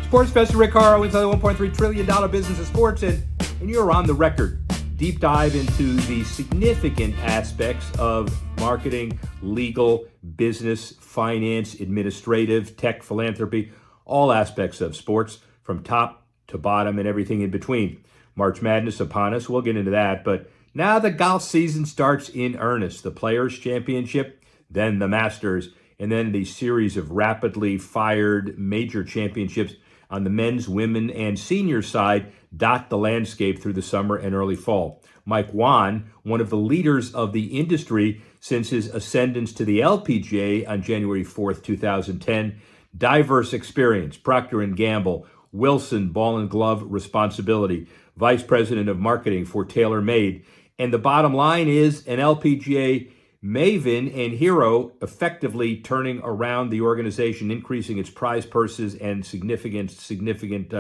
Sports Fest, Rick Horrow inside the $1.3 trillion business of sports, and you're on the record. Deep dive into the significant aspects of marketing, legal, business, finance, administrative, tech, philanthropy, all aspects of sports from top to bottom and everything in between. March Madness upon us. We'll get into that. But now the golf season starts in earnest. The Players' Championship, then the Masters, and then the series of rapidly fired major championships on the men's, women, and senior side dot the landscape through the summer and early fall. Mike Whan, one of the leaders of the industry since his ascendance to the LPGA on January 4th, 2010, diverse experience, Procter & Gamble, Wilson Ball and Glove responsibility, vice president of marketing for TaylorMade. And the bottom line is an LPGA maven and hero, effectively turning around the organization, increasing its prize purses and significant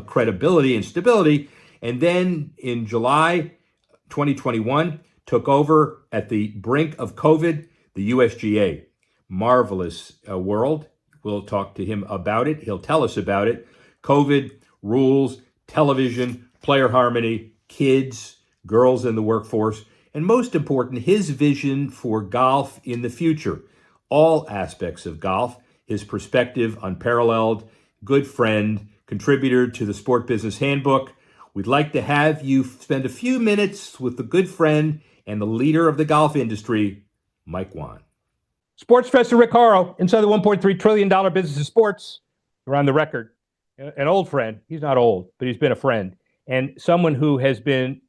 credibility and stability. And then in July 2021, took over at the brink of COVID, the USGA. Marvelous world. We'll talk to him about it. He'll tell us about it. COVID, rules, television, player harmony, kids, girls in the workforce, and most important, his vision for golf in the future. All aspects of golf, his perspective unparalleled, good friend, contributor to the Sport Business Handbook. We'd like to have you spend a few minutes with the good friend and the leader of the golf industry, Mike Whan. Sports Fest, Rick Horrow, inside the $1.3 trillion business of sports. We're on the record. An old friend. He's not old, but he's been a friend. And someone who has been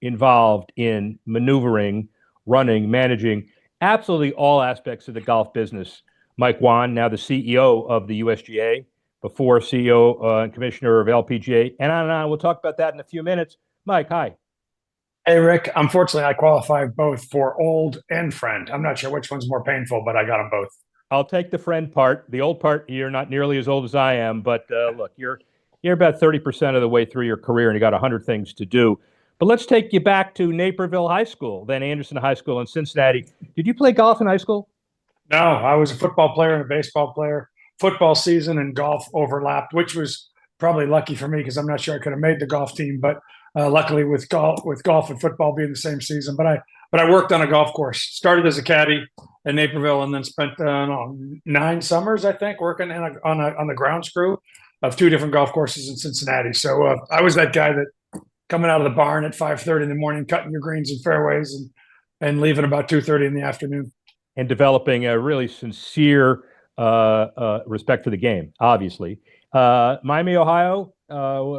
involved in maneuvering, running, managing absolutely all aspects of the golf business. Mike Whan, now the CEO of the USGA, before CEO and commissioner of LPGA, and on and on. We'll talk about that in a few minutes. Mike, hi. Hey, Rick. Unfortunately, I qualify both for old and friend. I'm not sure which one's more painful, but I got them both. I'll take the friend part. The old part, you're not nearly as old as I am, but look, you're about 30% of the way through your career, and you got 100 things to do. But let's take you back to Naperville High School, then Anderson High School in Cincinnati. Did you play golf in high school? No, I was a football player and a baseball player. Football season and golf overlapped, which was probably lucky for me because I'm not sure I could have made the golf team. But luckily, with golf and football being the same season, but I worked on a golf course. Started as a caddy in Naperville, and then spent 9 summers, I think, working on the grounds crew of 2 different golf courses in Cincinnati. So I was that guy that coming out of the barn at 5:30 in the morning, cutting your greens and fairways, and leaving about 2:30 in the afternoon. And developing a really sincere respect for the game, obviously. Miami, Ohio,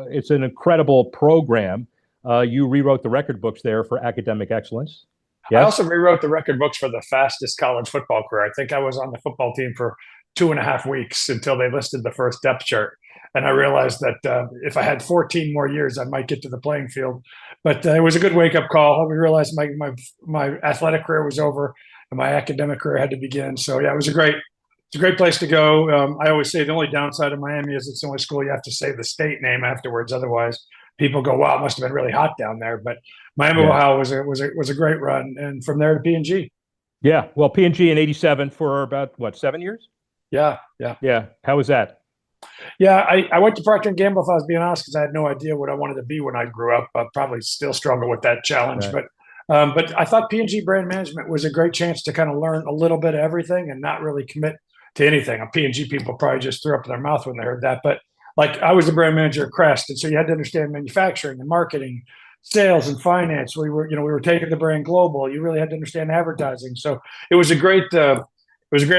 it's an incredible program. You rewrote the record books there for academic excellence. Yes? I also rewrote the record books for the fastest college football career. I think I was on the football team for 2.5 weeks until they listed the first depth chart. And I realized that if I had 14 more years, I might get to the playing field. But it was a good wake-up call. We realized my athletic career was over and my academic career had to begin. So, yeah, it's a great place to go. I always say the only downside of Miami is it's the only school you have to say the state name afterwards. Otherwise, people go, wow, it must have been really hot down there. But Miami, Ohio was a great run. And from there to P&G. Yeah, well, P&G in 87 for about, 7 years? Yeah. How was that? Yeah, I went to Procter & Gamble, if I was being honest, because I had no idea what I wanted to be when I grew up. I probably still struggle with that challenge. Right. But I thought P&G brand management was a great chance to kind of learn a little bit of everything and not really commit to anything. P&G people probably just threw up their mouth when they heard that. But like I was the brand manager at Crest, and so you had to understand manufacturing and marketing, sales and finance. We were taking the brand global. You really had to understand advertising. So it was a great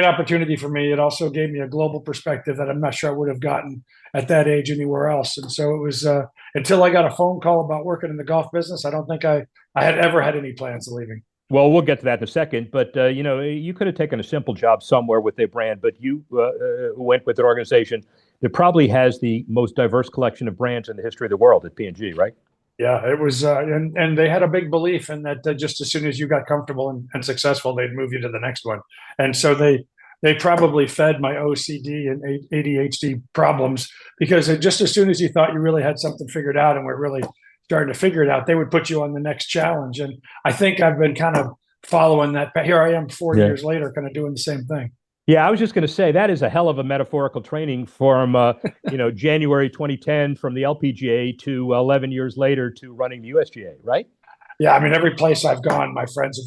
opportunity for me. It also gave me a global perspective that I'm not sure I would have gotten at that age anywhere else. And so it was until I got a phone call about working in the golf business, I don't think I had ever had any plans of leaving. Well, we'll get to that in a second. But, you could have taken a simple job somewhere with a brand, but you went with an organization that probably has the most diverse collection of brands in the history of the world at P&G, right? Yeah, it was, and they had a big belief in that just as soon as you got comfortable and successful, they'd move you to the next one. And so they probably fed my OCD and ADHD problems because just as soon as you thought you really had something figured out and were really starting to figure it out, they would put you on the next challenge. And I think I've been kind of following that. Here I am 4 years later, kind of doing the same thing. Yeah, I was just going to say that is a hell of a metaphorical training from January 2010 from the LPGA to 11 years later to running the USGA, right? Yeah, I mean, every place I've gone, my friends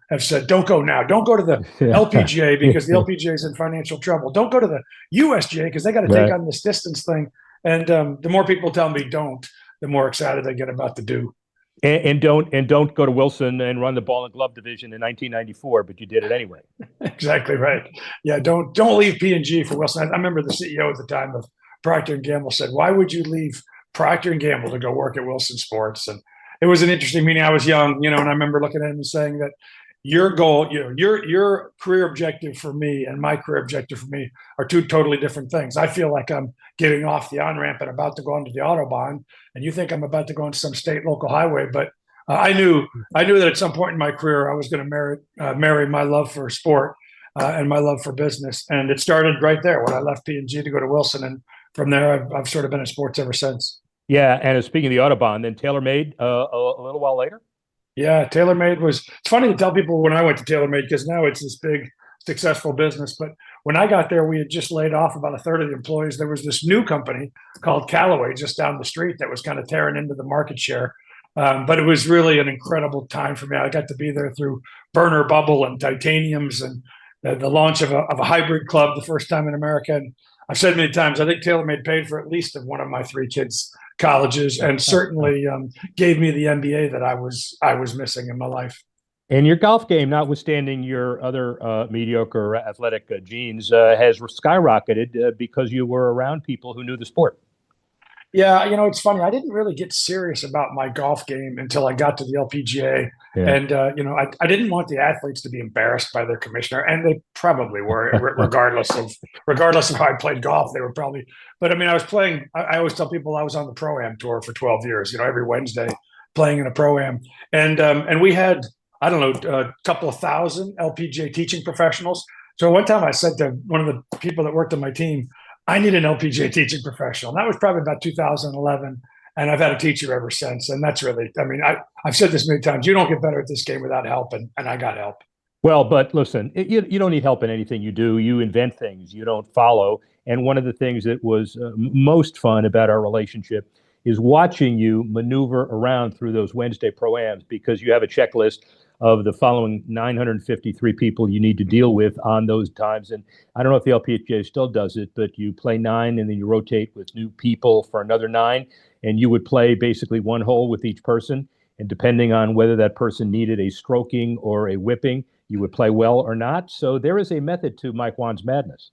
have said, "Don't go now. Don't go to the LPGA because the LPGA is in financial trouble. Don't go to the USGA because they got to take Right. on this distance thing." And the more people tell me don't, the more excited I get about the do. And don't go to Wilson and run the ball and glove division in 1994, but you did it anyway. Exactly right. Yeah, don't leave P&G for Wilson. I remember the CEO at the time of Procter and Gamble said, "Why would you leave Procter and Gamble to go work at Wilson Sports?" And it was an interesting meeting. I was young, and I remember looking at him and saying that your goal, your career objective for me and my career objective for me are two totally different things. I feel like I'm getting off the on ramp and about to go onto the autobahn, and you think I'm about to go onto some state local highway, but I knew that at some point in my career I was going to marry my love for sport and my love for business, and it started right there when I left P&G to go to Wilson, and from there I've sort of been in sports ever since. Yeah, and speaking of the Autobahn, then TaylorMade a little while later. Yeah, TaylorMade was. It's funny to tell people when I went to TaylorMade because now it's this big successful business. But when I got there, we had just laid off about a third of the employees. There was this new company called Callaway just down the street that was kind of tearing into the market share. But it was really an incredible time for me. I got to be there through burner bubble and titaniums and the launch of a hybrid club the first time in America. And I've said many times, I think TaylorMade paid for at least of one of my three kids' colleges, and certainly gave me the MBA that I was missing in my life. And your golf game, notwithstanding your other mediocre athletic genes, has skyrocketed because you were around people who knew the sport. Yeah, it's funny. I didn't really get serious about my golf game until I got to the LPGA, Yeah. and I didn't want the athletes to be embarrassed by their commissioner, and they probably were, regardless of how I played golf. They were probably, but I mean, I was playing. I always tell people I was on the Pro-Am tour for 12 years. Every Wednesday playing in a Pro-Am, and we had I don't know a couple of thousand LPGA teaching professionals. So one time I said to one of the people that worked on my team, I need an LPGA teaching professional. And that was probably about 2011. And I've had a teacher ever since. And that's really, I mean, I've said this many times, you don't get better at this game without help. And I got help. Well, but listen, you don't need help in anything you do. You invent things, you don't follow. And one of the things that was most fun about our relationship is watching you maneuver around through those Wednesday pro-ams because you have a checklist of the following 953 people you need to deal with on those times. And I don't know if the LPGA still does it, but you play 9 and then you rotate with new people for another 9. And you would play basically one hole with each person. And depending on whether that person needed a stroking or a whipping, you would play well or not. So there is a method to Mike Whan's madness.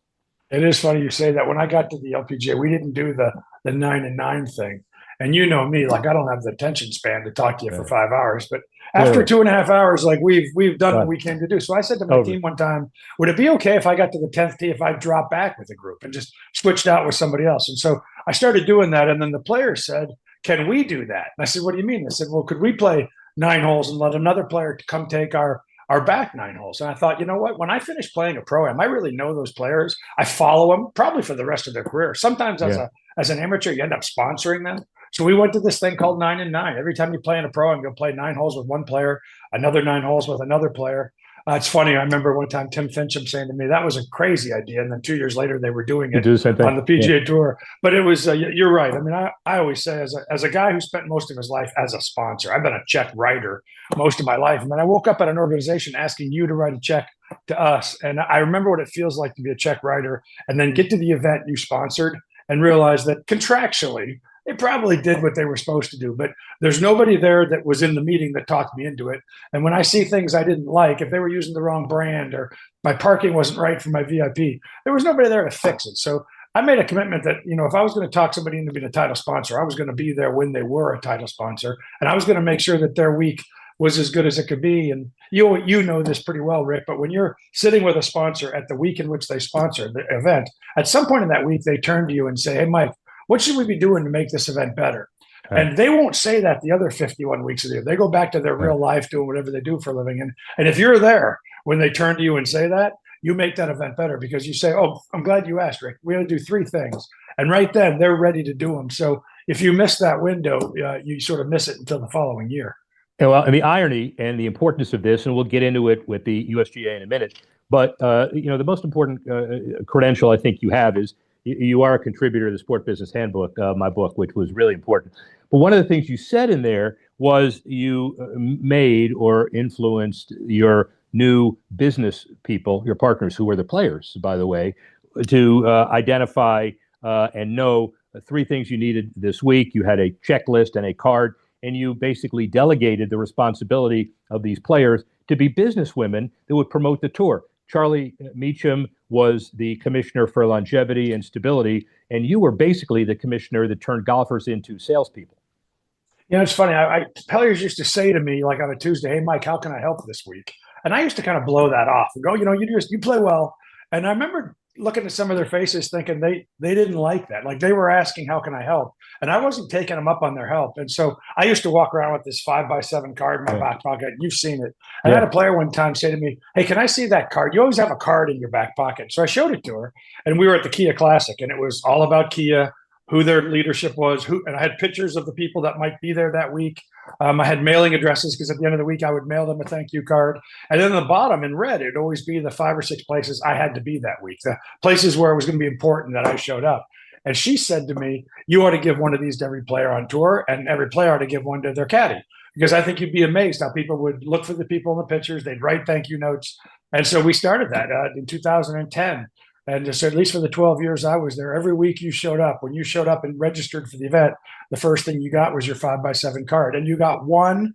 It is funny you say that. When I got to the LPGA, we didn't do the 9 and 9 thing. And you know me, like I don't have the attention span to talk to you for 5 hours. But after 2.5 hours, like we've done what we came to do. So I said to my team one time, would it be okay if I got to the 10th tee if I dropped back with a group and just switched out with somebody else? And so I started doing that. And then the players said, can we do that? And I said, what do you mean? I said, well, could we play 9 holes and let another player come take our back 9 holes? And I thought, you know what? When I finish playing a Pro-Am, I really know those players. I follow them probably for the rest of their career. Sometimes as an amateur, you end up sponsoring them. So we went to this thing called 9 and 9. Every time you play in a Pro, I'm going to play 9 holes with one player, another 9 holes with another player. It's funny. I remember one time Tim Fincham saying to me, that was a crazy idea. And then 2 years later, they were doing it on the PGA Tour. But it was, you're right. I mean, I always say as a guy who spent most of his life as a sponsor, I've been a check writer most of my life. And then I woke up at an organization asking you to write a check to us. And I remember what it feels like to be a check writer and then get to the event you sponsored and realize that contractually, they probably did what they were supposed to do, but there's nobody there that was in the meeting that talked me into it. And when I see things I didn't like, if they were using the wrong brand or my parking wasn't right for my VIP, there was nobody there to fix it. So I made a commitment that, if I was going to talk somebody into being a title sponsor, I was going to be there when they were a title sponsor. And I was going to make sure that their week was as good as it could be. And you know this pretty well, Rick, but when you're sitting with a sponsor at the week in which they sponsor the event, at some point in that week, they turn to you and say, hey, Mike, what should we be doing to make this event better? Right. And they won't say that the other 51 weeks of the year. They go back to their real life doing whatever they do for a living. And if you're there when they turn to you and say that, you make that event better because you say, oh, I'm glad you asked, Rick. We're going to do 3 things. And right then, they're ready to do them. So if you miss that window, you sort of miss it until the following year. Well, and the irony and the importance of this, and we'll get into it with the USGA in a minute, But the most important credential I think you have is you are a contributor to the Sport Business Handbook, my book, which was really important. But one of the things you said in there was you made or influenced your new business people, your partners, who were the players, by the way, to identify and know three things you needed this week. You had a checklist and a card, and you basically delegated the responsibility of these players to be businesswomen that would promote the tour. Charlie Meacham was the commissioner for longevity and stability, and you were basically the commissioner that turned golfers into salespeople. It's funny. Players used to say to me, like on a Tuesday, "Hey, Mike, how can I help this week?" And I used to kind of blow that off and go, you play well. And I remember looking at some of their faces thinking they didn't like that. Like they were asking, how can I help? And I wasn't taking them up on their help. And so I used to walk around with this 5x7 card in my back pocket. You've seen it. And I had a player one time say to me, "Hey, can I see that card? You always have a card in your back pocket." So I showed it to her, and we were at the Kia Classic, and it was all about Kia, who their leadership was, and I had pictures of the people that might be there that week. I had mailing addresses because at the end of the week, I would mail them a thank you card. And then at the bottom in red, it'd always be the 5 or 6 places I had to be that week, the places where it was going to be important that I showed up. And she said to me, "You ought to give one of these to every player on tour, and every player ought to give one to their caddy, because I think you'd be amazed how people would look for the people in the pictures. They'd write thank you notes." And so we started that in 2010. And so at least for the 12 years I was there, every week you showed up. When you showed up and registered for the event, the first thing you got was your 5x7 card. And you got one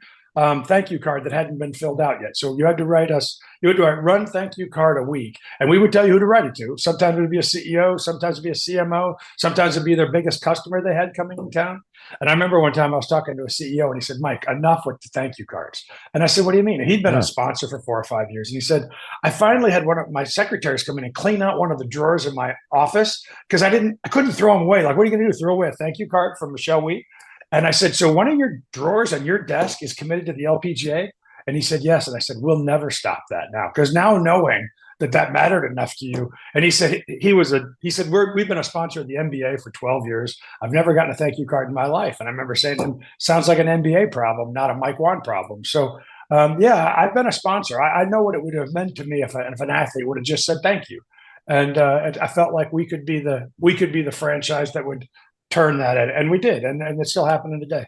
thank you card that hadn't been filled out yet. So you had to write run thank you card a week. And we would tell you who to write it to. Sometimes it would be a CEO, sometimes it'd be a CMO, sometimes it'd be their biggest customer they had coming in town. And I remember one time I was talking to a CEO and he said, "Mike, enough with the thank you cards." And I said, "What do you mean?" And he'd been a sponsor for 4 or 5 years. And he said, "I finally had one of my secretaries come in and clean out one of the drawers in my office because I couldn't throw them away. Like, what are you going to do? Throw away a thank you card from Michelle Wheat?" And I said, "So one of your drawers on your desk is committed to the LPGA?" And he said, "Yes." And I said, "We'll never stop that now, because now knowing that mattered enough to you." And he said we've been a sponsor of the NBA for 12 years. I've never gotten a thank you card in my life. And I remember saying to him, "Sounds like an NBA problem, not a Mike Whan problem." So I've been a sponsor. I know what it would have meant to me if an athlete would have just said thank you. And I felt like we could be the franchise that would turn that, and we did, and it's still happening today.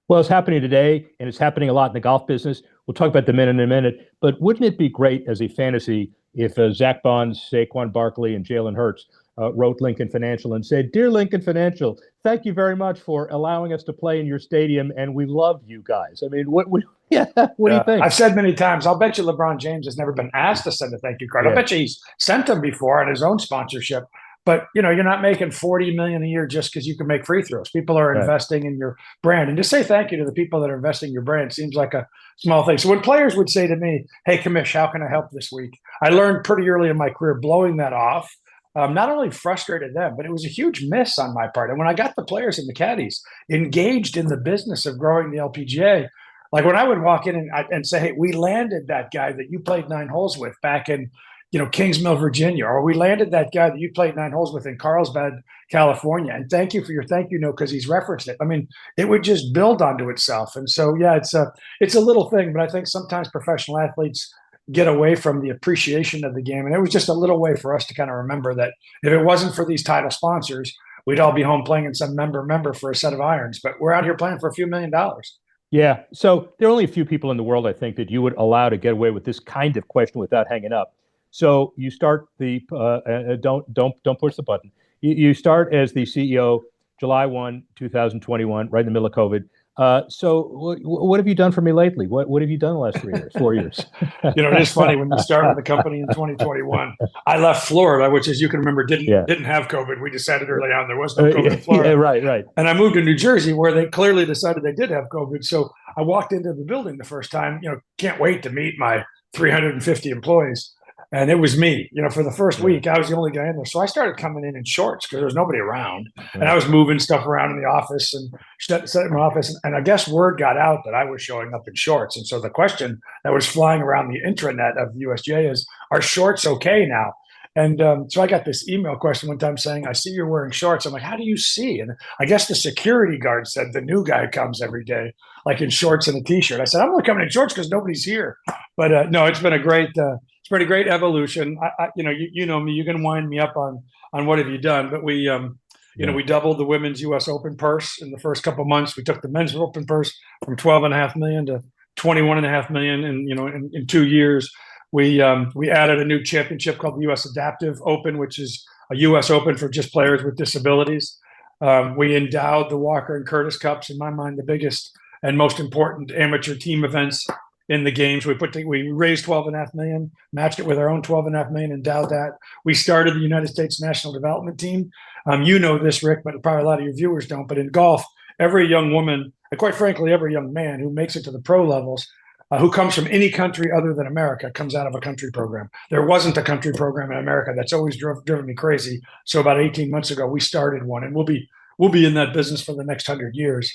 Well, it's happening today, and it's happening a lot in the golf business. We'll talk about the men in a minute, but wouldn't it be great as a fantasy if Zach Bonds, Saquon Barkley, and Jalen Hurts wrote Lincoln Financial and said, "Dear Lincoln Financial, thank you very much for allowing us to play in your stadium, and we love you guys." I mean, what do you think? I've said many times, I'll bet you LeBron James has never been asked to send a thank you card. I bet you he's sent them before on his own sponsorship. But you're not making $40 million a year just because you can make free throws. People are investing in your brand, and to say thank you to the people that are investing in your brand seems like a small thing. So when players would say to me, "Hey, Commish, how can I help this week?" I learned pretty early in my career blowing that off. Not only frustrated them, but it was a huge miss on my part. And when I got the players and the caddies engaged in the business of growing the LPGA, like when I would walk in and say, "Hey, we landed that guy that you played 9 holes with back in Kings Mill, Virginia," or "We landed that guy that you played 9 holes with in Carlsbad, California, and thank you for your thank you note because he's referenced it." I mean, it would just build onto itself. And so, it's a little thing, but I think sometimes professional athletes get away from the appreciation of the game. And it was just a little way for us to kind of remember that if it wasn't for these title sponsors, we'd all be home playing in some member for a set of irons, but we're out here playing for a few $1 million. Yeah. So there are only a few people in the world, I think, that you would allow to get away with this kind of question without hanging up. So you start the don't push the button. You start as the CEO July 1, 2021, right in the middle of COVID. So what have you done for me lately? What have you done the last 3 years, 4 years? It is funny when we started the company in 2021. I left Florida, which, as you can remember, didn't have COVID. We decided early on there was no COVID in Florida. Yeah, right. And I moved to New Jersey, where they clearly decided they did have COVID. So I walked into the building the first time. Can't wait to meet my 350 employees. And it was me, for the first week, I was the only guy in there. So I started coming in shorts because there was nobody around. And I was moving stuff around in the office and set in my office. And I guess word got out that I was showing up in shorts. And so the question that was flying around the intranet of the USGA is, are shorts okay now? And so I got this email question one time saying, "I see you're wearing shorts." I'm like, "How do you see?" And I guess the security guard said the new guy comes every day, like in shorts and a T-shirt. I said, "I'm only coming in shorts because nobody's here." But no, it's been a great pretty great evolution. You know me. You can wind me up on what have you done, but we doubled the women's U.S. Open purse in the first couple of months. We took the men's Open purse from 12.5 million to 21.5 million, in 2 years. We added a new championship called the U.S. Adaptive Open, which is a U.S. Open for just players with disabilities. We endowed the Walker and Curtis Cups, in my mind, the biggest and most important amateur team events in the games. We raised 12.5 million, matched it with our own 12.5 million, endowed that. We started the United States National Development Team. You know this, Rick, but probably a lot of your viewers don't. But in golf, every young woman, and quite frankly, every young man who makes it to the pro levels, who comes from any country other than America, comes out of a country program. There wasn't a country program in America. That's always driven me crazy. So about 18 months ago, we started one, and we'll be in that business for the next 100 years.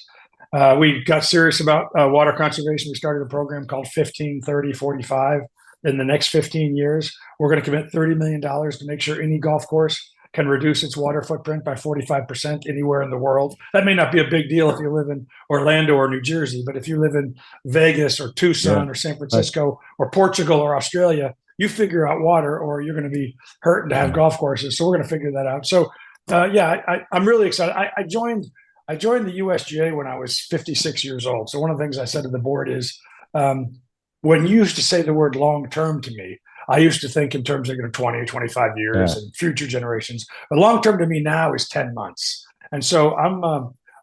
We got serious about water conservation. We started a program called 15, 30, 45. In the next 15 years, we're going to commit $30 million to make sure any golf course can reduce its water footprint by 45% anywhere in the world. That may not be a big deal if you live in Orlando or New Jersey, but if you live in Vegas or Tucson or San Francisco or Portugal or Australia, you figure out water or you're going to be hurting to have golf courses. So we're going to figure that out. So I'm really excited. I joined the USGA when I was 56 years old. So one of the things I said to the board is, when you used to say the word long-term to me, I used to think in terms of 20 or 25 years and future generations. But long-term to me now is 10 months. And so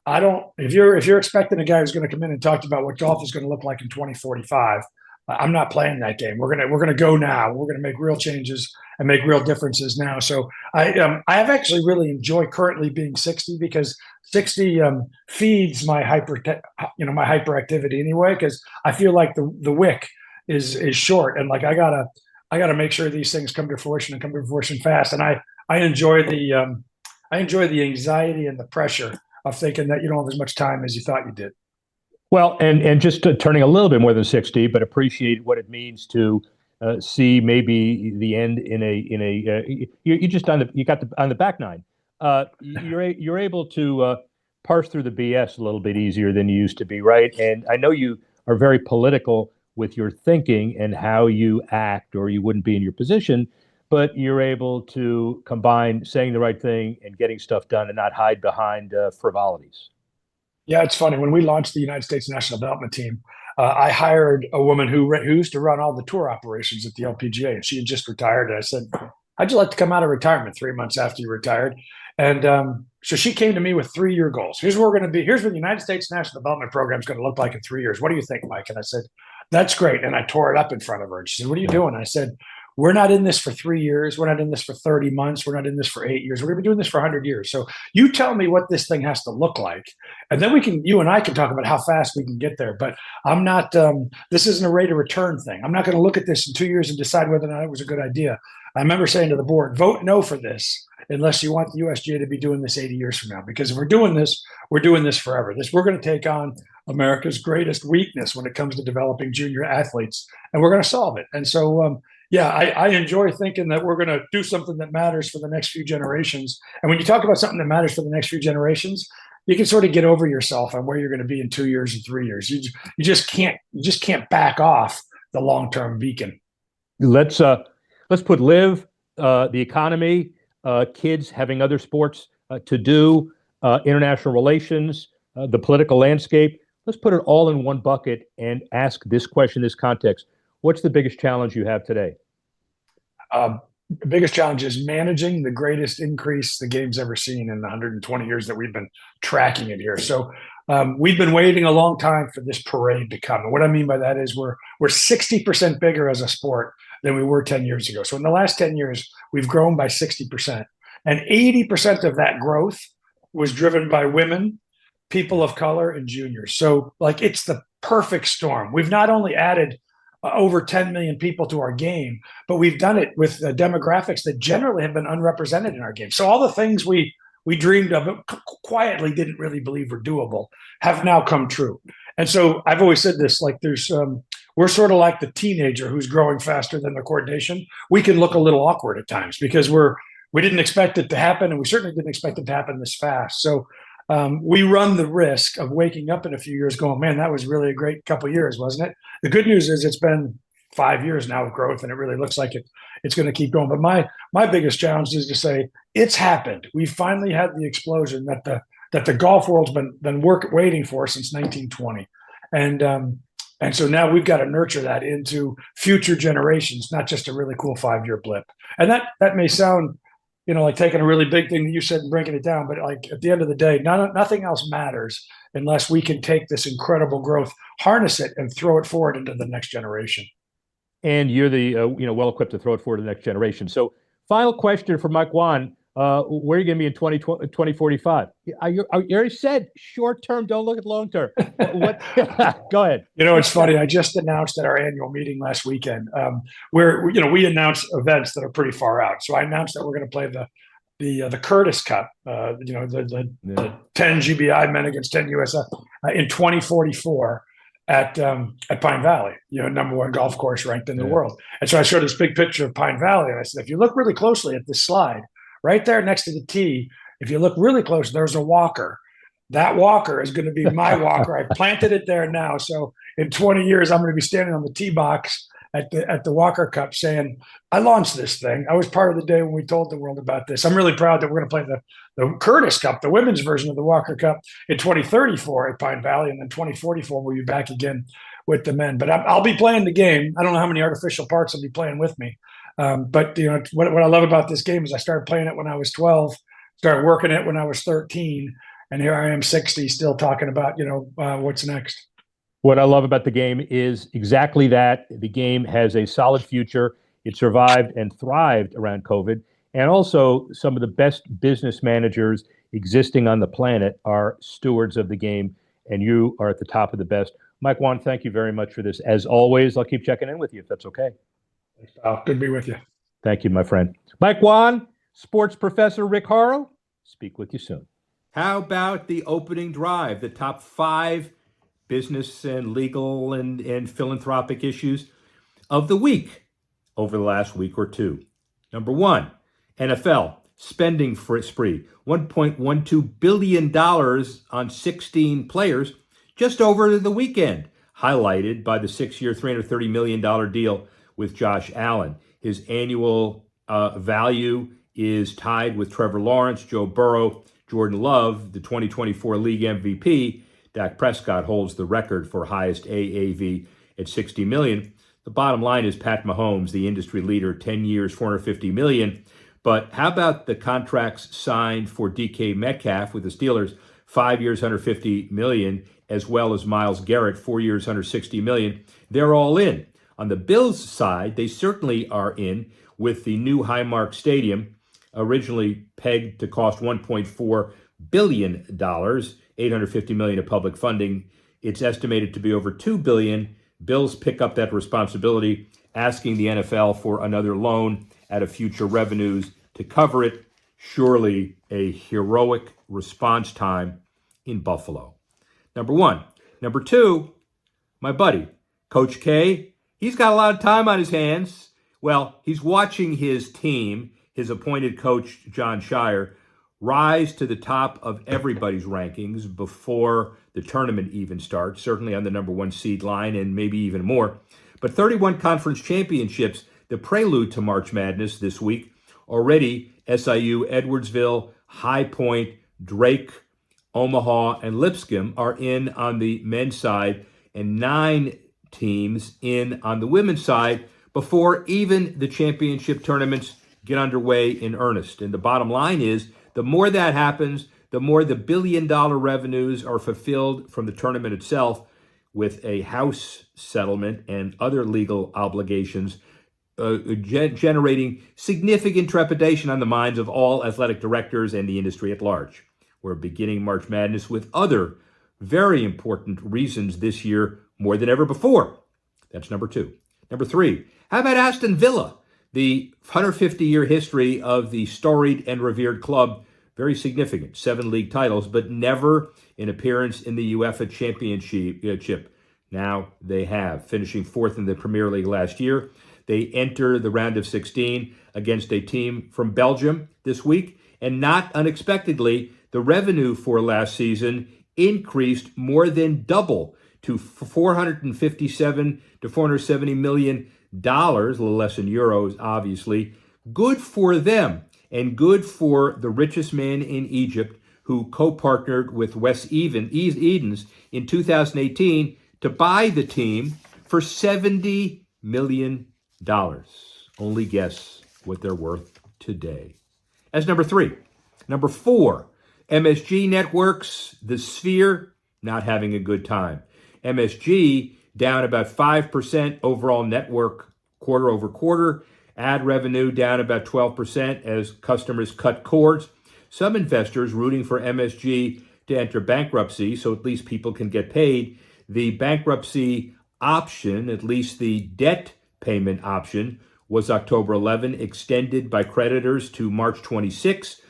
if you're expecting a guy who's going to come in and talk about what golf is going to look like in 2045, I'm not playing that game. We're gonna go now. We're gonna make real changes and make real differences now. So I have actually really enjoyed currently being 60, because 60 feeds my hyperactivity anyway, because I feel like the wick is short, and like I gotta make sure these things come to fruition and come to fruition fast. And I enjoy the anxiety and the pressure of thinking that you don't have as much time as you thought you did. Well, and just turning a little bit more than 60, but appreciate what it means to see maybe the end in a you just on the back nine. You're able to parse through the BS a little bit easier than you used to be, right? And I know you are very political with your thinking and how you act, or you wouldn't be in your position, but you're able to combine saying the right thing and getting stuff done and not hide behind frivolities. Yeah, it's funny. When we launched the United States National Development Team, I hired a woman who used to run all the tour operations at the LPGA, and she had just retired. And I said, "How'd you like to come out of retirement 3 months after you retired?" And so she came to me with 3-year goals. Here's where we're going to be. Here's what the United States National Development Program is going to look like in 3 years. What do you think, Mike? And I said, "That's great." And I tore it up in front of her. And she said, "What are you doing?" And I said, "We're not in this for 3 years. We're not in this for 30 months. We're not in this for 8 years. We're going to be doing this for 100 years. So you tell me what this thing has to look like. And then you and I can talk about how fast we can get there. But I'm not, this isn't a rate of return thing. I'm not going to look at this in 2 years and decide whether or not it was a good idea." I remember saying to the board, "Vote no for this unless you want the USGA to be doing this 80 years from now. Because if we're doing this forever. We're going to take on America's greatest weakness when it comes to developing junior athletes, and we're going to solve it." And so, I enjoy thinking that we're going to do something that matters for the next few generations. And when you talk about something that matters for the next few generations, you can sort of get over yourself on where you're going to be in 2 years and 3 years. You just can't back off the long-term beacon. Let's put live, the economy, kids having other sports to do, international relations, the political landscape. Let's put it all in one bucket and ask this question, this context. What's the biggest challenge you have today? The biggest challenge is managing the greatest increase the game's ever seen in the 120 years that we've been tracking it here. So we've been waiting a long time for this parade to come. And what I mean by that is we're 60% bigger as a sport than we were 10 years ago. So in the last 10 years, we've grown by 60%. And 80% of that growth was driven by women, people of color, and juniors. So it's the perfect storm. We've not only added over 10 million people to our game, but we've done it with demographics that generally have been unrepresented in our game. So all the things we dreamed of, quietly didn't really believe were doable, have now come true. And so I've always said this, we're sort of like the teenager who's growing faster than their coordination. We can look a little awkward at times because we didn't expect it to happen, and we certainly didn't expect it to happen this fast. So we run the risk of waking up in a few years going, "Man, that was really a great couple of years, wasn't it?" The good news is it's been 5 years now of growth, and it really looks like it's going to keep going. But my biggest challenge is to say it's happened. We finally had the explosion that the golf world's been waiting for since 1920, and so now we've got to nurture that into future generations, not just a really cool 5-year blip. And that may sound, like taking a really big thing that you said and breaking it down, but like at the end of the day, nothing else matters unless we can take this incredible growth, harness it, and throw it forward into the next generation. And you're the well equipped to throw it forward to the next generation. So, final question for Mike Whan: where are you going to be in 2045? You already said short term. Don't look at long term. What? Go ahead. It's funny. I just announced at our annual meeting last weekend where we announce events that are pretty far out. So I announced that we're going to play the Curtis Cup, the 10 GBI men against 10 USF in 2044 at Pine Valley, number one golf course ranked in the world. And so I showed this big picture of Pine Valley, and I said, if you look really closely at this slide, right there next to the tee, if you look really close, there's a walker. That walker is going to be my walker. I planted it there now. So in 20 years, I'm going to be standing on the tee box at the Walker Cup saying, I launched this thing. I was part of the day when we told the world about this. I'm really proud that we're going to play the Curtis Cup, the women's version of the Walker Cup, in 2034 at Pine Valley. And then 2044, we'll be back again with the men. But I'll be playing the game. I don't know how many artificial parts will be playing with me. But what I love about this game is I started playing it when I was 12, started working it when I was 13. And here I am 60 still talking about, what's next. What I love about the game is exactly that. The game has a solid future. It survived and thrived around COVID. And also, some of the best business managers existing on the planet are stewards of the game. And you are at the top of the best. Mike Whan, thank you very much for this. As always, I'll keep checking in with you if that's okay. Thanks, pal. Good to be with you. Thank you, my friend. Mike Whan, sports professor Rick Horrow. Speak with you soon. How about the opening drive, the top 5 business and legal and philanthropic issues of the week over the last week or two? Number 1, NFL spending spree, $1.12 billion on 16 players just over the weekend, highlighted by the 6-year, $330 million deal with Josh Allen. His annual value is tied with Trevor Lawrence, Joe Burrow, Jordan Love, the 2024 league MVP. Dak Prescott holds the record for highest AAV at $60 million. The bottom line is Pat Mahomes, the industry leader, 10 years, $450 million. But how about the contracts signed for DK Metcalf with the Steelers, 5 years, $150 million, as well as Myles Garrett, 4 years, $160 million. They're all in. On the Bills side, they certainly are in with the new Highmark Stadium, originally pegged to cost $1.4 billion, $850 million of public funding. It's estimated to be over $2 billion. Bills pick up that responsibility, asking the NFL for another loan out of future revenues to cover it. Surely a heroic response time in Buffalo. Number 1. Number 2, my buddy, Coach K. He's got a lot of time on his hands. Well, he's watching his team, his appointed coach, John Shire, rise to the top of everybody's rankings before the tournament even starts, certainly on the number 1 seed line and maybe even more. But 31 conference championships, the prelude to March Madness this week. Already, SIU, Edwardsville, High Point, Drake, Omaha, and Lipscomb are in on the men's side, and 9 teams in on the women's side before even the championship tournaments get underway in earnest. And the bottom line is, the more that happens, the more the billion-dollar revenues are fulfilled from the tournament itself, with a house settlement and other legal obligations generating significant trepidation on the minds of all athletic directors and the industry at large. We're beginning March Madness with other very important reasons this year more than ever before. That's number 2. Number 3, how about Aston Villa? The 150-year history of the storied and revered club, very significant, 7 league titles, but never an appearance in the UEFA Championship. Now they have, finishing 4th in the Premier League last year. They enter the round of 16 against a team from Belgium this week, and not unexpectedly, the revenue for last season increased more than double to 457 to 470 million dollars, a little less in euros, obviously. Good for them and good for the richest man in Egypt who co-partnered with Wes Edens in 2018 to buy the team for $70 million. Only guess what they're worth today. That's number 3. Number 4, MSG Networks, The Sphere, not having a good time. MSG down about 5% overall network quarter over quarter. Ad revenue down about 12% as customers cut cords. Some investors rooting for MSG to enter bankruptcy so at least people can get paid. The bankruptcy option, at least the debt payment option, was October 11, extended by creditors to March 26.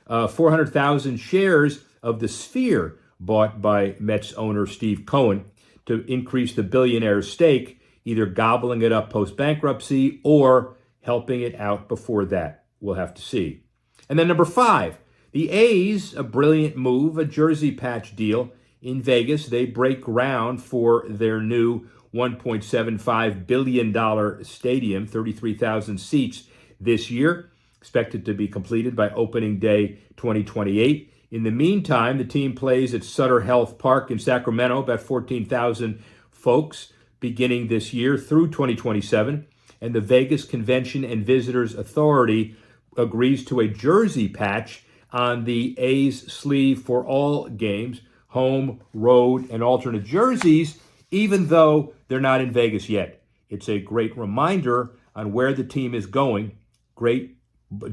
400,000 shares of the Sphere bought by Mets owner Steve Cohen to increase the billionaire's stake, either gobbling it up post-bankruptcy or helping it out before that. We'll have to see. And then number 5, the A's, a brilliant move, a jersey patch deal in Vegas. They break ground for their new $1.75 billion stadium, 33,000 seats this year, expected to be completed by opening day 2028. In the meantime, the team plays at Sutter Health Park in Sacramento, about 14,000 folks beginning this year through 2027. And the Vegas Convention and Visitors Authority agrees to a jersey patch on the A's sleeve for all games, home, road, and alternate jerseys, even though they're not in Vegas yet. It's a great reminder on where the team is going. Great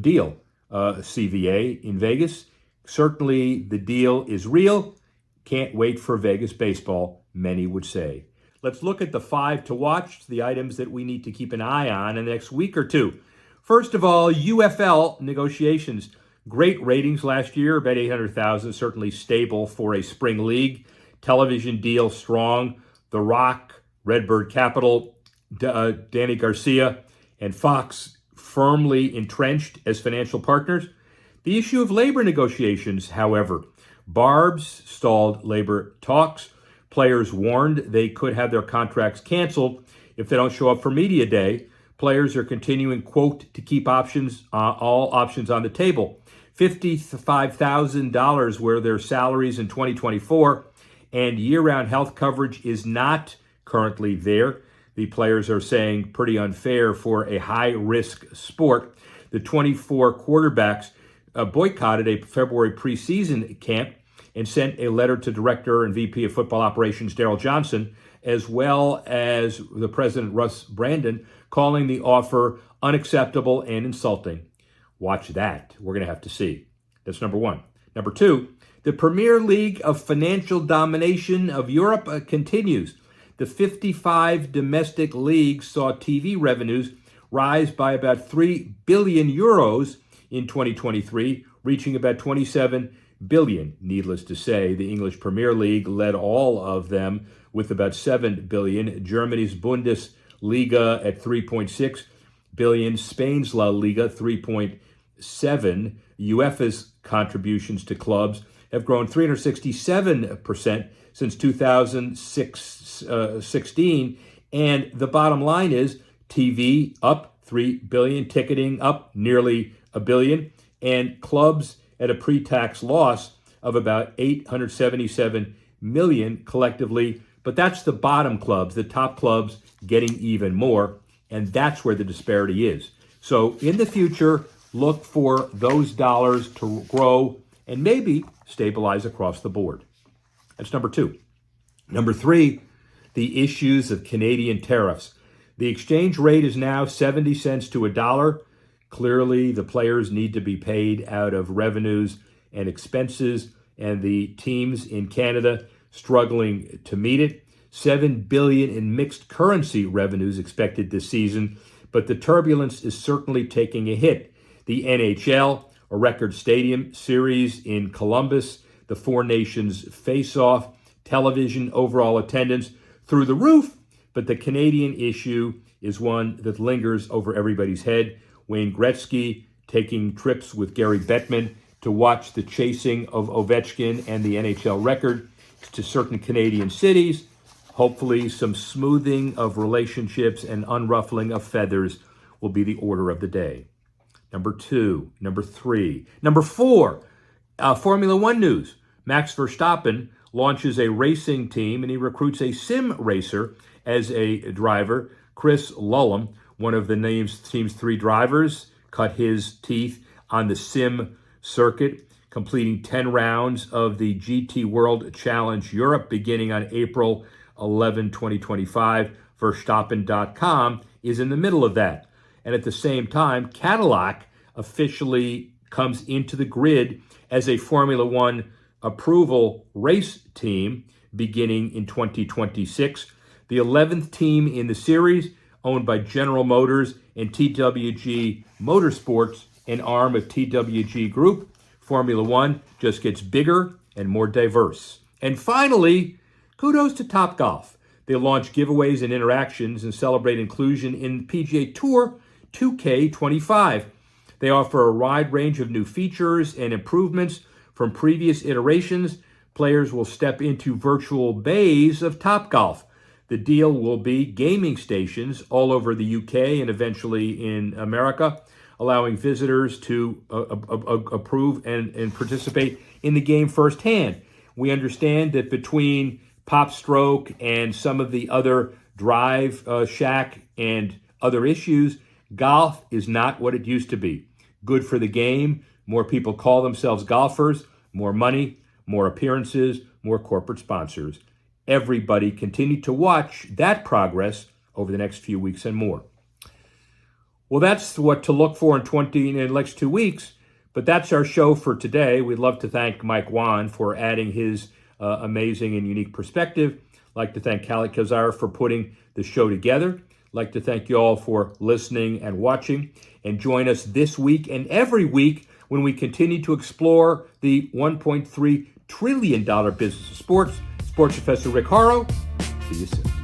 deal, CVA in Vegas. Certainly the deal is real. Can't wait for Vegas baseball, many would say. Let's look at the 5 to watch, the items that we need to keep an eye on in the next week or two. First of all, UFL negotiations. Great ratings last year, about 800,000, certainly stable for a spring league. Television deal strong. The Rock, Redbird Capital, Danny Garcia, and Fox firmly entrenched as financial partners. The issue of labor negotiations, however, Barb's stalled labor talks. Players warned they could have their contracts canceled if they don't show up for media day. Players are continuing, quote, to keep all options on the table. $55,000 were their salaries in 2024, and year-round health coverage is not currently there. The players are saying pretty unfair for a high-risk sport. The 24 quarterbacks boycotted a February preseason camp and sent a letter to Director and VP of Football Operations Daryl Johnson, as well as the President Russ Brandon, calling the offer unacceptable and insulting. Watch that. We're going to have to see. That's number 1. Number 2, the Premier League of Financial Domination of Europe continues. The 55 domestic leagues saw TV revenues rise by about 3 billion euros in 2023, reaching about 27 billion. Needless to say, the English Premier League led all of them with about 7 billion. Germany's Bundesliga at 3.6 billion. Spain's La Liga, 3.7. UEFA's contributions to clubs have grown 367% since 2016. And the bottom line is TV up 3 billion, ticketing up nearly a billion, and clubs at a pre-tax loss of about 877 million collectively. But that's the bottom clubs, the top clubs getting even more, and that's where the disparity is. So in the future, look for those dollars to grow and maybe stabilize across the board. That's number 2. Number 3, the issues of Canadian tariffs. The exchange rate is now 70 cents to $1. Clearly, the players need to be paid out of revenues and expenses, and the teams in Canada struggling to meet it. $7 billion in mixed currency revenues expected this season, but the turbulence is certainly taking a hit. The NHL, a record stadium series in Columbus, the Four Nations face-off, television overall attendance through the roof, but the Canadian issue is one that lingers over everybody's head. Wayne Gretzky taking trips with Gary Bettman to watch the chasing of Ovechkin and the NHL record to certain Canadian cities. Hopefully, some smoothing of relationships and unruffling of feathers will be the order of the day. Number 2, number 3, number 4, Formula One news. Max Verstappen launches a racing team and he recruits a sim racer as a driver. Chris Lullum, one of the team's 3 drivers, cut his teeth on the sim circuit, completing 10 rounds of the GT World Challenge Europe beginning on April 11, 2025. Verstappen.com is in the middle of that. And at the same time, Cadillac officially comes into the grid as a Formula One approval race team beginning in 2026. The 11th team in the series, owned by General Motors and TWG Motorsports, an arm of TWG Group. Formula One just gets bigger and more diverse. And finally, kudos to Topgolf. They launch giveaways and interactions and celebrate inclusion in PGA Tour 2K25. They offer a wide range of new features and improvements from previous iterations. Players will step into virtual bays of Topgolf. The deal will be gaming stations all over the UK and eventually in America, allowing visitors to approve and participate in the game firsthand. We understand that between PopStroke and some of the other Drive Shack and other issues, golf is not what it used to be. Good for the game. More people call themselves golfers. More money, more appearances, more corporate sponsors. Everybody continue to watch that progress over the next few weeks and more. Well, that's what to look for in the next 2 weeks. But that's our show for today. We'd love to thank Mike Whan for adding his amazing and unique perspective. I'd like to thank Khaled Khazar for putting the show together. I'd like to thank you all for listening and watching. And join us this week and every week when we continue to explore the $1.3 trillion business of sports. Sports Professor Rick Horrow. See you soon.